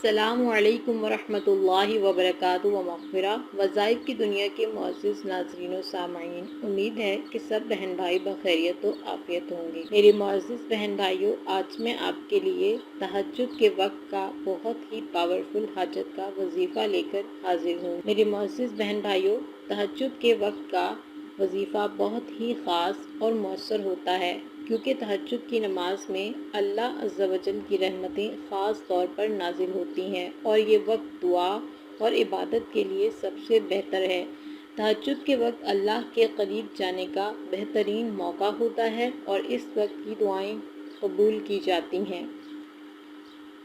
السلام علیکم ورحمۃ اللہ وبرکاتہ و مغفرہ۔ وظائف کی دنیا کے معزز ناظرین و سامعین، امید ہے کہ سب بہن بھائی بخیریت و عافیت ہوں گے۔ میرے معزز بہن بھائیوں، آج میں آپ کے لیے تہجد کے وقت کا بہت ہی پاورفل حاجت کا وظیفہ لے کر حاضر ہوں۔ میرے معزز بہن بھائیوں، تہجد کے وقت کا وظیفہ بہت ہی خاص اور مؤثر ہوتا ہے، کیونکہ تہجد کی نماز میں اللہ عز و جل کی رحمتیں خاص طور پر نازل ہوتی ہیں، اور یہ وقت دعا اور عبادت کے لیے سب سے بہتر ہے۔ تہجد کے وقت اللہ کے قریب جانے کا بہترین موقع ہوتا ہے اور اس وقت کی دعائیں قبول کی جاتی ہیں۔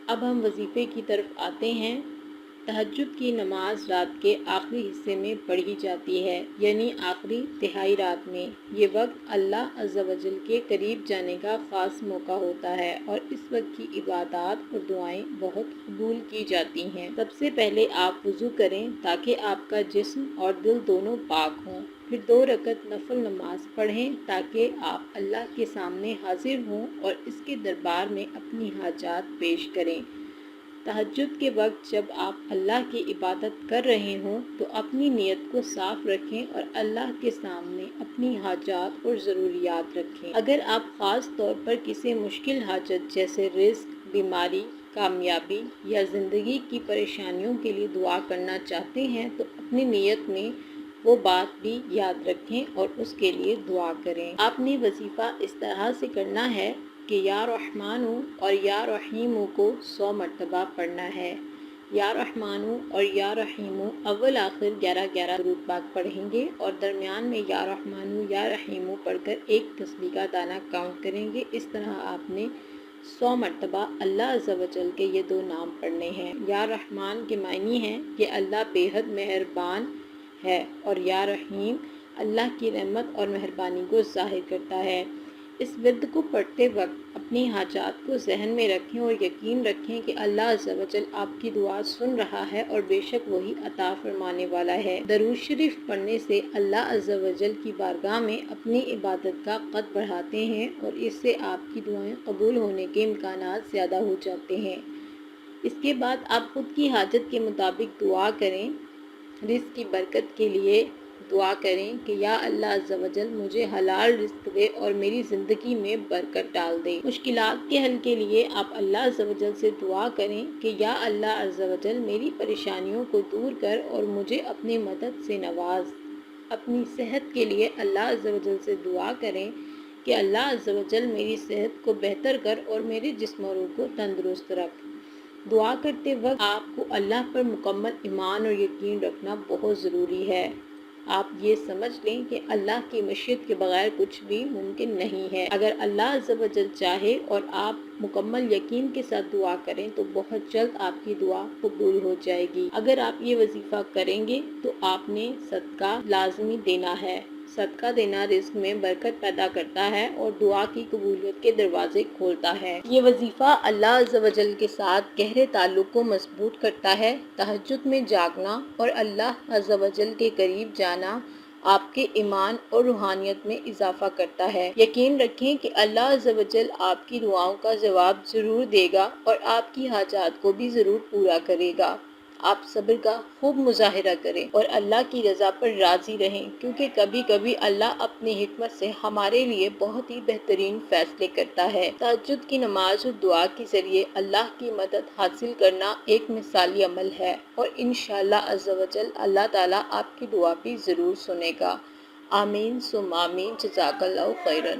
اب ہم وظیفے کی طرف آتے ہیں۔ تہجد کی نماز رات کے آخری حصے میں پڑھی جاتی ہے، یعنی آخری تہائی رات میں۔ یہ وقت اللہ عز و جل کے قریب جانے کا خاص موقع ہوتا ہے اور اس وقت کی عبادات اور دعائیں بہت قبول کی جاتی ہیں۔ سب سے پہلے آپ وضو کریں تاکہ آپ کا جسم اور دل دونوں پاک ہوں۔ پھر 2 رکعت نفل نماز پڑھیں تاکہ آپ اللہ کے سامنے حاضر ہوں اور اس کے دربار میں اپنی حاجات پیش کریں۔ تہجد کے وقت جب آپ اللہ کی عبادت کر رہے ہوں تو اپنی نیت کو صاف رکھیں اور اللہ کے سامنے اپنی حاجات اور ضروریات رکھیں۔ اگر آپ خاص طور پر کسی مشکل حاجت جیسے رزق، بیماری، کامیابی یا زندگی کی پریشانیوں کے لیے دعا کرنا چاہتے ہیں تو اپنی نیت میں وہ بات بھی یاد رکھیں اور اس کے لیے دعا کریں۔ آپ نے وظیفہ اس طرح سے کرنا ہے کہ یا رحمانو اور یا رحیمو کو 100 مرتبہ پڑھنا ہے۔ یا رحمانو اور یا رحیمو اول آخر 11 درود پاک پڑھیں گے اور درمیان میں یا رحمانو یا رحیمو پڑھ کر ایک تسبیح کا دانہ کاؤنٹ کریں گے۔ اس طرح آپ نے 100 مرتبہ اللہ عز و جل کے یہ 2 نام پڑھنے ہیں۔ یا رحمان کے معنی ہیں کہ اللہ بے حد مہربان ہے، اور یا رحیم اللہ کی رحمت اور مہربانی کو ظاہر کرتا ہے۔ اس ورد کو پڑھتے وقت اپنی حاجات کو ذہن میں رکھیں اور یقین رکھیں کہ اللہ عز و جل آپ کی دعا سن رہا ہے اور بے شک وہی عطا فرمانے والا ہے۔ درود شریف پڑھنے سے اللہ عز و جل کی بارگاہ میں اپنی عبادت کا قد بڑھاتے ہیں اور اس سے آپ کی دعائیں قبول ہونے کے امکانات زیادہ ہو جاتے ہیں۔ اس کے بعد آپ خود کی حاجت کے مطابق دعا کریں۔ رزق کی برکت کے لیے دعا کریں کہ یا اللہ عز و جل مجھے حلال رزق دے اور میری زندگی میں برکت ڈال دے۔ مشکلات کے حل کے لیے آپ اللہ عز و جل سے دعا کریں کہ یا اللہ عز و جل میری پریشانیوں کو دور کر اور مجھے اپنی مدد سے نواز۔ اپنی صحت کے لیے اللہ عز و جل سے دعا کریں کہ اللہ عز و جل میری صحت کو بہتر کر اور میرے جسم و روح کو تندرست رکھ۔ دعا کرتے وقت آپ کو اللہ پر مکمل ایمان اور یقین رکھنا بہت ضروری ہے۔ آپ یہ سمجھ لیں کہ اللہ کی مشیت کے بغیر کچھ بھی ممکن نہیں ہے۔ اگر اللہ عز و جل چاہے اور آپ مکمل یقین کے ساتھ دعا کریں تو بہت جلد آپ کی دعا قبول ہو جائے گی۔ اگر آپ یہ وظیفہ کریں گے تو آپ نے صدقہ لازمی دینا ہے۔ صدقہ دینا رزق میں برکت پیدا کرتا ہے اور دعا کی قبولیت کے دروازے کھولتا ہے۔ یہ وظیفہ اللہ عز و جل کے ساتھ گہرے تعلق کو مضبوط کرتا ہے۔ تہجد میں جاگنا اور اللہ عز و جل کے قریب جانا آپ کے ایمان اور روحانیت میں اضافہ کرتا ہے۔ یقین رکھیں کہ اللہ عز و جل آپ کی دعاؤں کا جواب ضرور دے گا اور آپ کی حاجات کو بھی ضرور پورا کرے گا۔ آپ صبر کا خوب مظاہرہ کریں اور اللہ کی رضا پر راضی رہیں، کیونکہ کبھی کبھی اللہ اپنی حکمت سے ہمارے لیے بہت ہی بہترین فیصلے کرتا ہے۔ تہجد کی نماز اور دعا کے ذریعے اللہ کی مدد حاصل کرنا ایک مثالی عمل ہے اور انشاءاللہ عز و جل اللہ تعالیٰ آپ کی دعا بھی ضرور سنے گا۔ آمین ثم آمین۔ جزاک اللہ خیرا۔